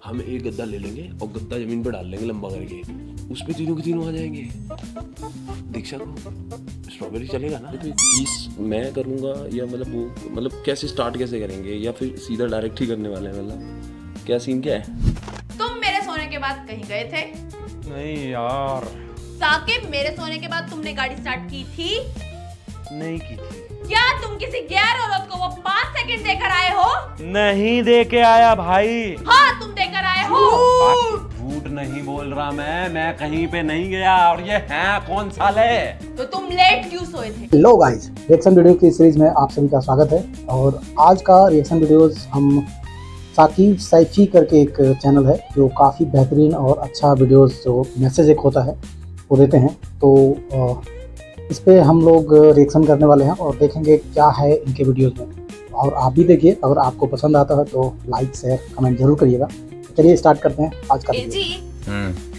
हम एक गद्दा ले लेंगे और गद्दा जमीन पर डाल लेंगे लंबा करके, उस पे तीनों के तीनों आ जाएंगे। दीक्षा को स्ट्रॉबेरी चलेगा ना? तो फीस मैं करूँगा या मतलब वो मतलब कैसे स्टार्ट कैसे करेंगे, या फिर सीधा डायरेक्ट ही करने वाले हैं? मतलब क्या सीन क्या है? तुम मेरे सोने के बाद कहीं गए थे? नहीं यार, साकिब, मेरे सोने के बाद तुमने गाड़ी स्टार्ट की थी? नहीं की थी। क्या तुम किसी गैर औरत को वो 5 सेकंड देकर आए हो? नहीं दे के आया भाई। हाँ, तुम देकर आए हो। झूठ नहीं बोल रहा मैं कहीं पे नहीं गया। और ये है कौन साले? तो तुम लेट क्यों सोए थे? हेलो गाइस, रिएक्शन वीडियो की सीरीज में आप सभी का स्वागत है। और आज का रिएक्शन वीडियोस हम साकिब सैफी करके एक चैनल है जो काफ़ी बेहतरीन और अच्छा वीडियोस जो मैसेज एक होता है वो देते हैं। तो इस पे हम लोग रिएक्शन करने वाले हैं और देखेंगे क्या है इनके वीडियोस में। और आप भी देखिए, अगर आपको पसंद आता है तो लाइक शेयर कमेंट जरूर करिएगा। चलिए स्टार्ट करते हैं आज का वीडियो। जी,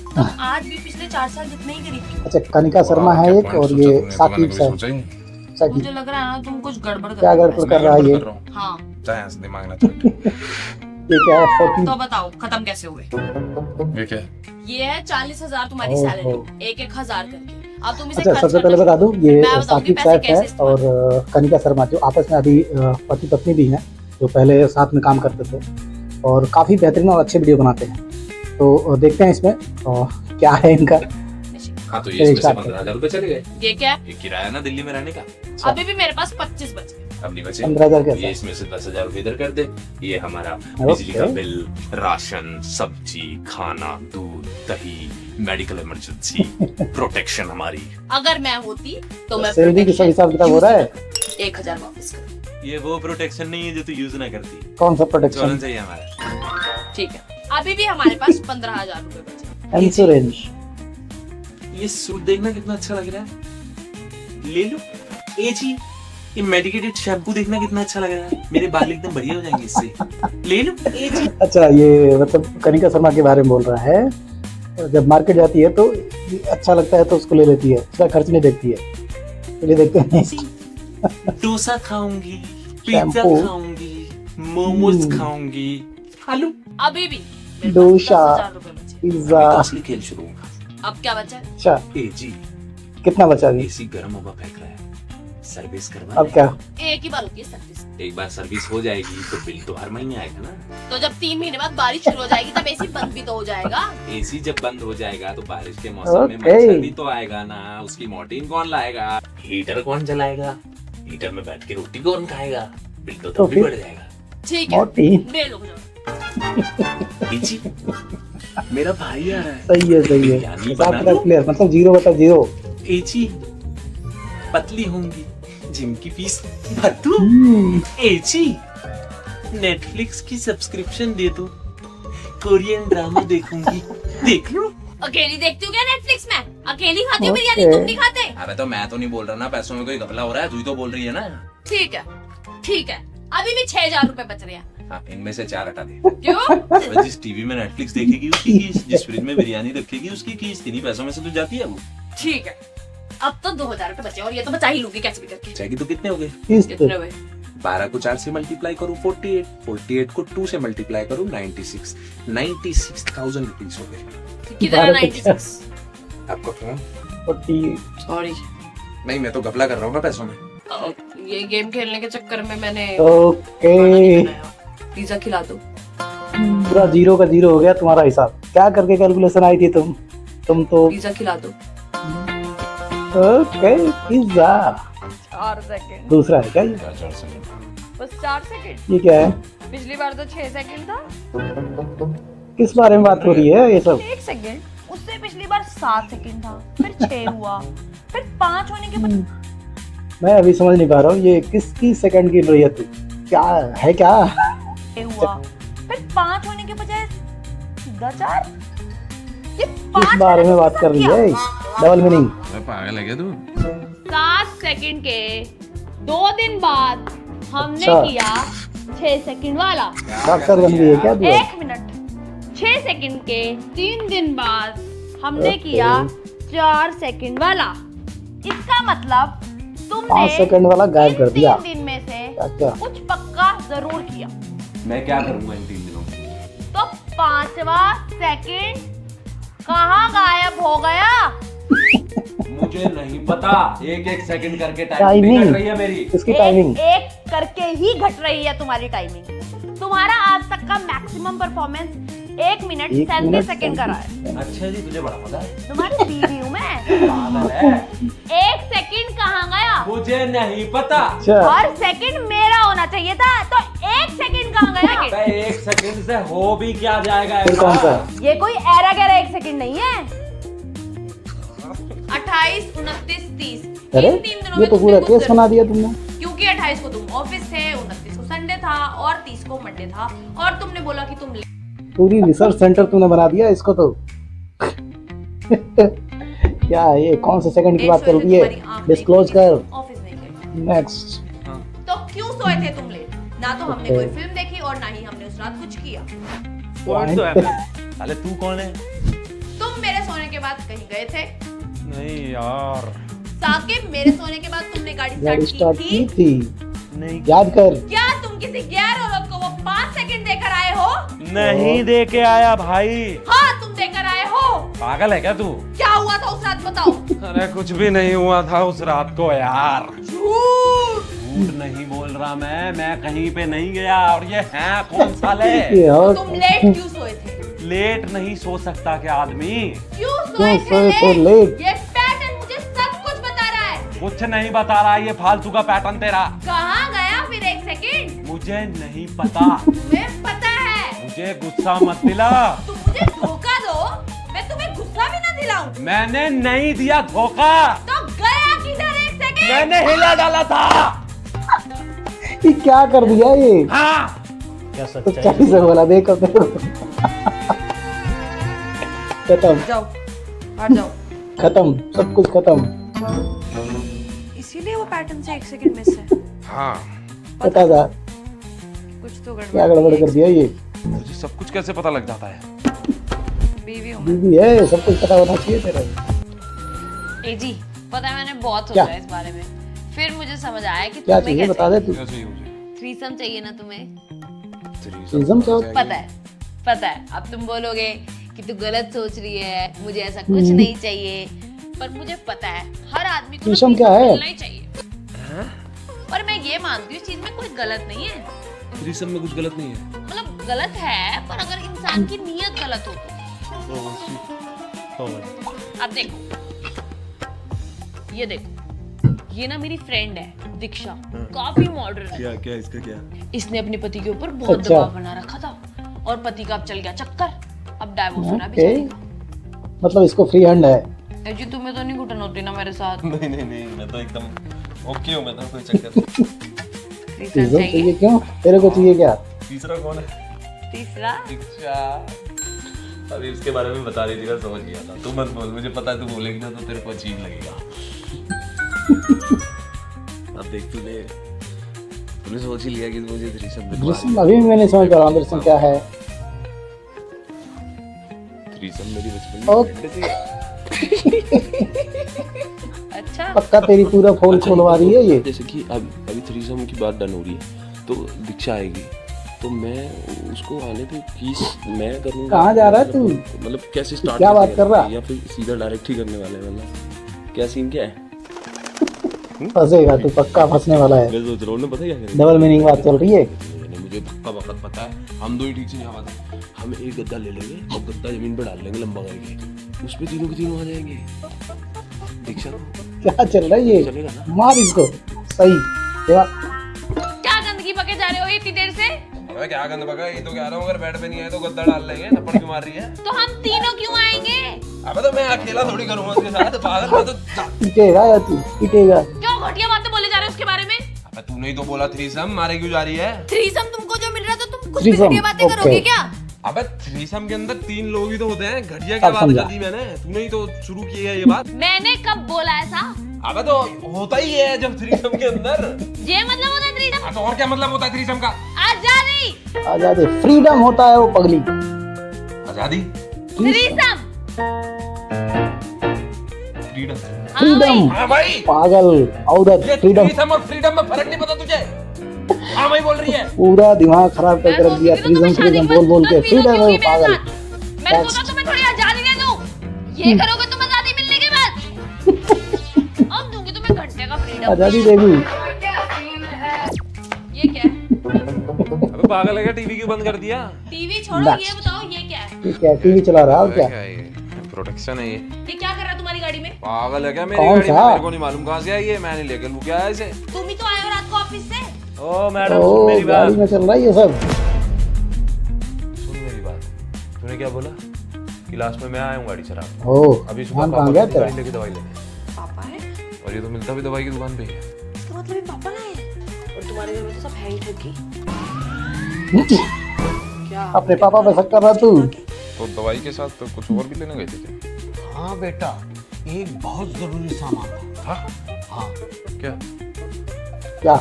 तुम आज भी पिछले 4 साल जितना ही करीब क्यों? अच्छा, कनिका शर्मा है एक, और ये साकिब सैफी। मुझे लग रहा है ना तुम कुछ गड़बड़ क्या गड़बड़ कर रहा है ये? हाँ, दिमाग ना चोट। ये क्या है? 40 तो बताओ खत्म कैसे हुए? ये क्या? ये है 40,000 तुम्हारी ओहो। सैलरी, 1,000 करके। अब तुम इसे अच्छा, खर्च सबसे कर पहले दो। बता दूं, ये मैं बताऊंगी साकिब पैसे सैफ है कैसे इस्तेमाल और कनिका शर्मा जो आपस में अभी पति पत्नी भी हैं, जो पहले साथ में काम करते थे और काफ़ी बेहतरीन और अच्छे वीडियो बनाते हैं। तो देखते हैं इसमें क्या है इनका। हाँ तो ये इसमें से 15,000 रुपए चले गए। ये क्या? ये किराया ना दिल्ली में रहने का। अभी भी मेरे पास 25 बचे। अब नहीं बचे। 15,000 ये कैसा? इसमें से 10,000 रुपए इधर कर दे। ये हमारा बिजली का बिल, राशन, सब्जी, खाना, दूध, दही, मेडिकल इमरजेंसी, प्रोटेक्शन हमारी। अगर मैं होती तो मैं सैलरी की सब हिसाब किताब हो रहा है। 1,000 वापस कर। ये वो प्रोटेक्शन नहीं है जो तू यूज ना करती। कौन सा प्रोटेक्शन? इंश्योरेंस चाहिए हमारा। ठीक है, अभी भी हमारे पास 15,000 रुपए बचे। इंश्योरेंस। ये सूट देखना कितना अच्छा लग रहा है, ले लो। ए जी, ये मेडिकेटेड शैम्पू देखना कितना अच्छा लग रहा है, मेरे बाल एकदम बढ़िया हो जाएंगे इससे। ले लो ए जी। अच्छा, ये मतलब कनिका शर्मा के बारे में बोल रहा है। जब मार्केट जाती है तो अच्छा लगता है तो उसको ले लेती है, उसका खर्च नहीं देखती है। चलिए देखते हैं। डोसा खाऊंगी, पिज्जा शैम्पू। खाऊंगी, मोमोज खाऊंगी। हेलो, अभी भी मेरे पास डोसा। 10,000 रुपए बचे। पिज्जा। असली खेल शुरू होगा। अब क्या बचा? अच्छा, ए जी, कितना बचा अभी? एसी गर्म हवा फेंक रहा है, सर्विस करवा अब क्या? एक ही बार होती है सर्विस। एक बार सर्विस हो जाएगी तो बिल तो हर महीने आएगा ना। तो जब 3 महीने बाद बारिश शुरू हो जाएगी तब एसी बंद भी तो हो जाएगा। एसी जब बंद हो जाएगा तो बारिश के मौसम में Okay. मच्छर भी तो आएगा ना। उसकी मॉर्टिन कौन लाएगा? हीटर कौन जलाएगा? हीटर में बैठ के रोटी कौन खाएगा? बिल तो तब भी फिर? बढ़ जाएगा। ठीक है, मोटी। ले लो जाओ। ए जी, मेरा भाई आ रहा है। सही है, सही है। बिरयानी हिसाब बना किताब लो। क्लियर, मतलब 0 बटा 0। ए जी, पतली होंगी, जिम की फीस भर दूं। ए जी, नेटफ्लिक्स की सब्सक्रिप्शन दे दो, कोरियन ड्रामा देखूंगी, देख लो। अकेली देखती हूँ क्या नेटफ्लिक्स में? अकेली खाती हूँ Okay. बिरयानी, तुम नहीं खाते? अबे तो मैं तो नहीं बोल रहा ना, पैसों में कोई घपला हो रहा है, तू ही तो बोल रही है ना। ठीक है, ठीक है, अभी भी 6,000 रुपए बच रहे हैं। हाँ, इनमें से 4 हटा दे। क्यों? अबे जिस टीवी में नेटफ्लिक्स देखेगी उसकी फीस, जिस फ्रिज में बिरयानी रखेगी उसकी फीस, इन्हीं पैसों में से तो जाती है वो। ठीक है, अब तो 2,000 रुपए बचे और ये तो बचा ही लूंगी कैसे भी करके। चाहेगी तो कितने हो गए? कितने हुए? 12 को 4 से मल्टीप्लाई करूँ 48, 48 को 2 से मल्टीप्लाई करूँ 96, 96,000 रुपीज हो गए। किधर है 96? आपका फोन? 40। सॉरी, नहीं, मैं तो घपला कर रहा हूँ ना पैसों में। ये गेम खेलने के चक्कर में मैंने ओके, पिज्जा खिला दो। पूरा 0 का 0 हो गया तुम्हारा हिसाब। क्या करके कैलकुलेशन आई थी तुम तो? पिज्जा खिला दो। Okay, pizza. 4 सेकंड, दूसरा है क्या ये? बस 4 सेकंड। ये क्या है? पिछली बार तो 6 सेकंड था। किस बारे में बात हो रही है ये सब? 1 सेकंड, उससे पिछली बार 7 सेकंड था, फिर 6 हुआ, फिर 5 होने के बाद मैं अभी समझ नहीं पा रहा हूँ, ये किसकी सेकंड गिन रही है तू? क्या है क्या? 6 हुआ, फिर 5 होने के बजाय सीधा 4। ये किस 5 बारे में बात कर रही है? Double meaning. पागल है क्या तू? 7 सेकंड के 2 दिन बाद हमने अच्छा। किया 6 सेकंड वाला। डॉक्टर बन गई है क्या तू? 1 मिनट, 6 सेकंड के 3 दिन बाद हमने ओके। किया 4 सेकंड वाला। इसका मतलब 5 तुमने सेकंड वाला गायब कर दिया। 3 दिन में से क्या? कुछ पक्का जरूर किया। मैं क्या करूंगा इन 3 दिनों में? तो 5वां सेकंड कहाँ गायब हो गया? मुझे नहीं पता, एक एक सेकंड करके टाइमिंग टाइमिंग घट रही है मेरी। इसकी टाइमिंग एक करके ही घट रही है तुम्हारी टाइमिंग। तुम्हारा आज तक का मैक्सिमम परफॉर्मेंस 1 मिनट 37 सेकंड का रहा है। अच्छा जी, तुझे बड़ा पता है। तुम्हारी बीवी हूँ मैं। पागल है। 1 सेकंड कहाँ गया? मुझे नहीं पता। अच्छा और सेकंड मेरा होना चाहिए था, तो 1 सेकंड कहाँ गया? अबे, एक सेकंड से हो भी क्या जाएगा फिर कौन सा? ये कोई एरा गैरा 1 सेकंड नहीं है। 28, 29, 30 अरे इन 3 दिनों ये में तो तुमने पूरा कुछ केस कर- बना दिया तुमने। क्योंकि 28 को तुम ऑफिस थे, 29 को संडे था और 30 को मंडे था, और तुमने बोला कि तुम पूरी रिसर्च सेंटर तूने बना दिया इसको तो। क्या ये कौन से सेकंड की बात कर रही है? डिस्क्लोज कर। ऑफिस नहीं गए। नेक्स्ट। तो क्यों सोए थे तुम लेट? ना तो हमने कोई फिल्म देखी और ना ही हमने उस रात कुछ किया। पॉइंट तो है। अरे तू कौन है? तुम मेरे सोने के बाद कहीं गए थे? नहीं यार, साकिब, मेरे सोने के बाद तुमने गाड़ी गाड़ी स्टार्ट स्टार्ट की की थी? थी, नहीं याद कर। क्या तुम किसी गैर औरत को वो 5 सेकंड देकर आए हो? नहीं दे के आया भाई। हाँ, तुम देकर आए हो। पागल है क्या तू? क्या हुआ था उस रात बताओ? अरे कुछ भी नहीं हुआ था उस रात को यार। झूठ। झूठ नहीं बोल रहा मैं कहीं पे नहीं गया। और ये है कौन साले? ये और तुम लेट क्यों सोए थे? लेट नहीं सो सकता क्या आदमी? क्यों सोए क्यों सोए थे थे लेट? ये पैटर्न मुझे सब कुछ बता रहा है। कुछ नहीं बता रहा, ये फालतू का पैटर्न तेरा। कहाँ गया फिर 1 सेकंड? मुझे नहीं पता। तुम्हें पता है। मुझे गुस्सा मत दिला। तुम मुझे धोखा दो, मैं तुम्हें गुस्सा भी ना दिलाऊं। मैंने नहीं दिया धोखा। तो गया किधर 1 सेकंड? मैंने हिला डाला था। ये क्या कर दिया ये? हाँ, क्या तो 40 से बोला देखो खत्म जाओ, हट जाओ। खत्म, सब कुछ खत्म। इसीलिए वो पैटर्न से 1 सेकंड मिस है। हाँ। पता था कुछ तो क्या गड़बड़ कर दिया ये। मुझे सब कुछ कैसे पता लग जाता है? बीवी हूँ मैं। बीवी है, सब कुछ पता होना चाहिए तेरा। ए जी, पता है मैंने बहुत क्या? सोचा इस बारे में, फिर मुझे समझ आया कि क्या तुम्हें चाहिए बता दे तू। कैसे ही मुझे थ्रीसम चाहिए ना तुम्हें? थ्रीसम क्या होता पता है। अब तुम बोलोगे कि तू गलत सोच रही है, मुझे ऐसा कुछ नहीं चाहिए, पर मुझे पता है हर आदमी को थ्रीसम ना क्या है? मिलना ही चाहिए। और मैं ये मानती हूँ इस चीज में कोई गलत नहीं है। थ्रीसम में कुछ गलत नहीं है। मतलब गलत है, पर अगर इंसान की नीयत गलत हो तो। अब देखो, ये देखो, ये ना मेरी फ्रेंड है दीक्षा, काफी मॉडर्न है। क्या क्या इसका क्या? इसने अपने पति के ऊपर बहुत अच्छा। दबाव बना रखा था और पति का अब चल गया चक्कर, अब डाइवोर्स होना ओके। बेचारी का। मतलब इसको फ्री हैंड है। ए जी, तुम्हें तो नहीं घुटन होती ना मेरे साथ? नहीं, मैं तो एकदम ओके हूँ, मैं तो कोई चक्कर नहीं। तीसरा थ्रीसम चाहिए। चाहिए क्यों? तेरे को चाहिए क्या? तीसरा कौन है? तीसरा दीक्षा। अभी उसके बारे में बता रही थी, मैं समझ गया था। तू मत बोल, मुझे पता है तू बोलेगी ना तो तेरे को अजीब लगेगा। अब देख, तूने सोच ही लिया कि मुझे थ्रीसम दिलवा थ्रीसम अभी भी मैं नहीं समझ पा रहा हूँ थ्रीसम क्या है। थ्रीसम मेरी बचपन ओके। अच्छा, पक्का तेरी पूरा फोन खोलवा रही है ये। जैसे कि अभी थ्रीसम की बात डन हो रही है, तो दीक्षा आएगी तो मैं उसको आने पे फीस मैं करूँगा। कहाँ जा रहा है तू? मतलब कैसे स्टार्ट? क्या बात कर रहा है? या फिर सीधा डायरेक्ट ही करने वाले हैं? मतलब क्या सीन क्या है? फंसेगा तू, पक्का फंसने वाला है। मैं सोच रहा हूँ ना, पता क्या करें? डबल मीनिंग बात चल रही है। मुझे पक्का वक्त पता है, हम दो ही ठीक से नहीं आवाज। हम एक गद्दा ले लेंगे और गद्दा जमीन पे डाल लेंगे लंबा करके, उस पे तीनों के तीनों आ जाएंगे। दीक्षा को क्या चल रहा है ये? चलेगा ना? मार इसको सही। देवा क्या गंदगी पके जा रहे हो इतनी देर से? अबे क्या गंद बका, ये तो कह रहा हूँ अगर बेड पे नहीं आए तो गद्दा डाल लेंगे। थप्पड़ क्यों मार रही है? तो हम तीनों क्यों आएंगे? अबे तो मैं अकेला थोड़ी करूँगा उसके साथ, पागल। मैं तो पिटेगा या तू पिटेगा? क्यों घटिया बातें बोले जा रहे हो उसके बारे में? अबे तूने ही तो बोला थ्रीसम, मारे क्यों जा रही है? थ्रीसम तुमको जो मिल रहा था तुम कुछ भी थ्रीसम, घटिया बातें ओके। करोगे क्या? अबे थ्रीसम के अंदर 3 लोग ही तो होते हैं, घटिया क्या अब बात समझा। कर दी मैंने? तूने ही तो शुरू की है ये बात। मैंने कब बोला ऐसा? अबे तो होता ही है जब थ्रीसम के अंदर। ये मतलब होता है थ्रीसम? हाँ, तो और क्या मतलब होता है थ्रीसम का? आजादी। आजादी, फ्रीडम होता है वो पगली। आजादी, थ्रीसम। फ्रीडम। हाँ फ्रीडम। भाई। हाँ भाई, पागल औरत, ये फ्रीडम। थ्रीसम और फ्रीडम में फर्क नहीं पता तुझे? हाँ भाई बोल रही है। पूरा दिमाग खराब मैं करके रख दिया। सोचती हूँ फ्रीडम तुम्हें फ्रीडम बोल बोल के शादी फ्रीडम है क्योंकि पागल। मेरे साथ। मैंने सोचा तुम्हें थोड़ी आजादी दे दूं। ये करोगे तुम आजादी मिलने के बाद। अब दूंगी तुम्हें घंटे का फ्रीडम। आजादी देगी। ये क्या है? अबे पागल है क्या, टीवी क्यों बंद कर दिया? टीवी छोड़ो, Next. ये बताओ ये क्या है? ये क्या टीवी चला रहा है और क्या? प्रोटेक्शन है ये। ये क्या कर रहा है तुम्हारी गाड़ी में? पागल है क्या मेरी कौन गाड़ी में? सा? मेरे को नहीं मालूम कहाँ से आई है, मैंने लेकर लू क्या है इसे। तुम ही तो आए हो रात को ऑफिस से। ओ मैडम ओ सुन मेरी गाड़ी बात, में चल रहा है ये सब। सुन मेरी बात। तूने क्या बोला कि लास्ट में मैं आया हूँ गाड़ी चला। ओ अभी सुबह ध्यान पापा कहाँ गया की तेरा? गाड़ी लेके दवाई लेने, पापा है? और ये तो मिलता भी दवाई की दुकान पे ही है। इसका मतलब ये पापा लाए हैं। और तुम्हारे घर में तो सब है ही ठगी। क्या? अपने पापा पे शक कर रहा तू? तो दवाई के साथ तो कुछ और भी लेने गए थे हाँ बेटा, एक बहुत जरूरी सामान था। हाँ हाँ, क्या? क्या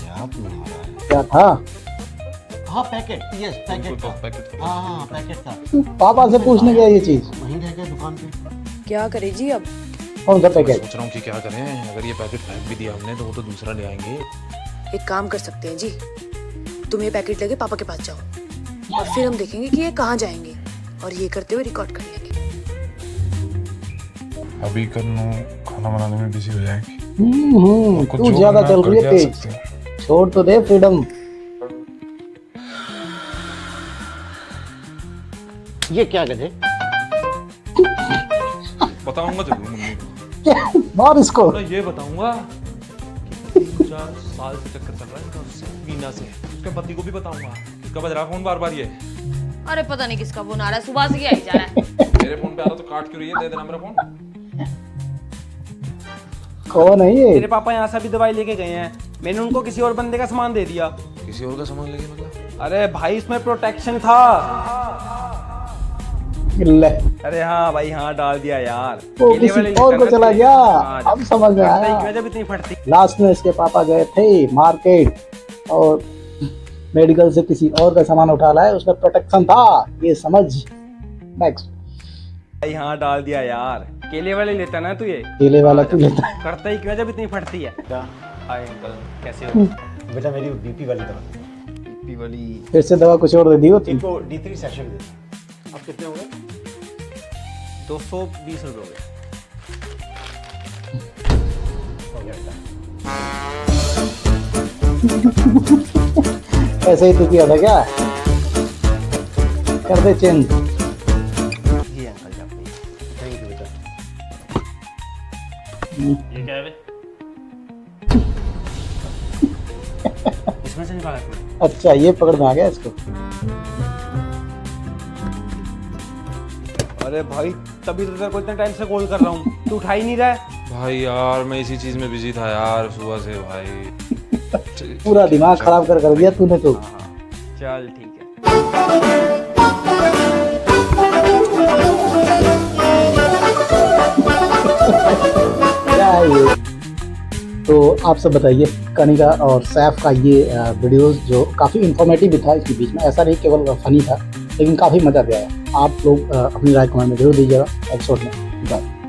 क्या तुम्हारा है? क्या था? हाँ पैकेट, यस पैकेट तो था। पैकेट था। हाँ हाँ पैकेट था। पापा से पूछने गया ये चीज? वहीं रह गया दुकान पे। क्या करे जी अब? कौन सा मैं पैकेट? सोच रहा हूँ कि क्या करें, अगर ये पैकेट फेंक भी दिया हमने तो वो तो दूसरा ले आएंगे। एक काम कर सकते हैं जी, तुम ये पैकेट लेके पापा के पास जाओ और फिर हम देखेंगे कि ये कहाँ जाएंगे और ये करते हुए रिकॉर्ड कर लेंगे। अभी कन्नू खाना बनाने में बिजी हो जाएगी। आपको तू जो ज्यादा करना चल रही है करके आ तेज। सकते हैं। छोड़ तो दे फ्रीडम। ये क्या गधे? बताऊंगा जरूर मम्मी को। क्या मार इसको। मैं ये बताऊंगा कि 3-4 साल से चक्कर चल रहा है इनका उससे, मीना से। उसके पति को भी बताऊंगा। इसका बज रहा फोन बार बार ये। अरे पता नहीं किसका फोन आ रहा है, सुबह से आई जा रहा है। मेरे फोन पे आ रहा तो काट क्यों रही है, दे देना मेरा फोन। कौन है ये? मेरे पापा यहाँ से अभी दवाई लेके गए हैं, मैंने उनको किसी और बंदे का सामान दे दिया। किसी और का सामान लेके मतलब? अरे भाई इसमें प्रोटेक्शन था। ले अरे हाँ भाई हाँ, डाल दिया यार। वो केले किसी वाले और को लिटर चला ना गया। हाँ, अब समझ में फटता ही आया। क्यों है जब इतनी फटती। लास्ट में इसके पापा गए थे मार्केट और मेडिकल से किसी और का सामान उठा लाए, उसमें प्रोटेक्शन था, ये समझ। नेक्स्ट। भाई हाँ, डाल दिया यार। केले वाले लेता ना तू ये। केले वाला तू लेता है। करता ही क्यों है जब इतनी फटती है। हाय अंकल, कैसे हो? बेटा मेरी बीपी वाली दवा। बीपी वाली फिर से दवा कुछ और दे दी होती। इनको D3 सेशन दे। अब कितने हो गए? 220 रुपये हो गए। हो गया बेटा। ऐसे ही तू किया था क्या? कर दे चेंज। ये अंकल जी आपने। थैंक यू बेटा। ये क्या है बे? इसमें से निकाला तूने? अच्छा ये पकड़ में आ गया इसको। अरे भाई तभी तो तेरे को इतने टाइम से कॉल कर रहा हूँ, तू उठा ही नहीं रहा है। भाई यार मैं इसी चीज में बिजी था यार सुबह से भाई। पूरा दिमाग खराब कर दिया तूने तो। चल ठीक है। क्या है ये? तो आप सब बताइए, कनिका और सैफ का ये वीडियोस जो काफ़ी इंफॉर्मेटिव भी था, इसके बीच में ऐसा नहीं केवल फनी था, लेकिन काफ़ी मज़ा भी आया। आप लोग अपनी राय कमेंट में जरूर दीजिएगा। एपिसोड में बाय।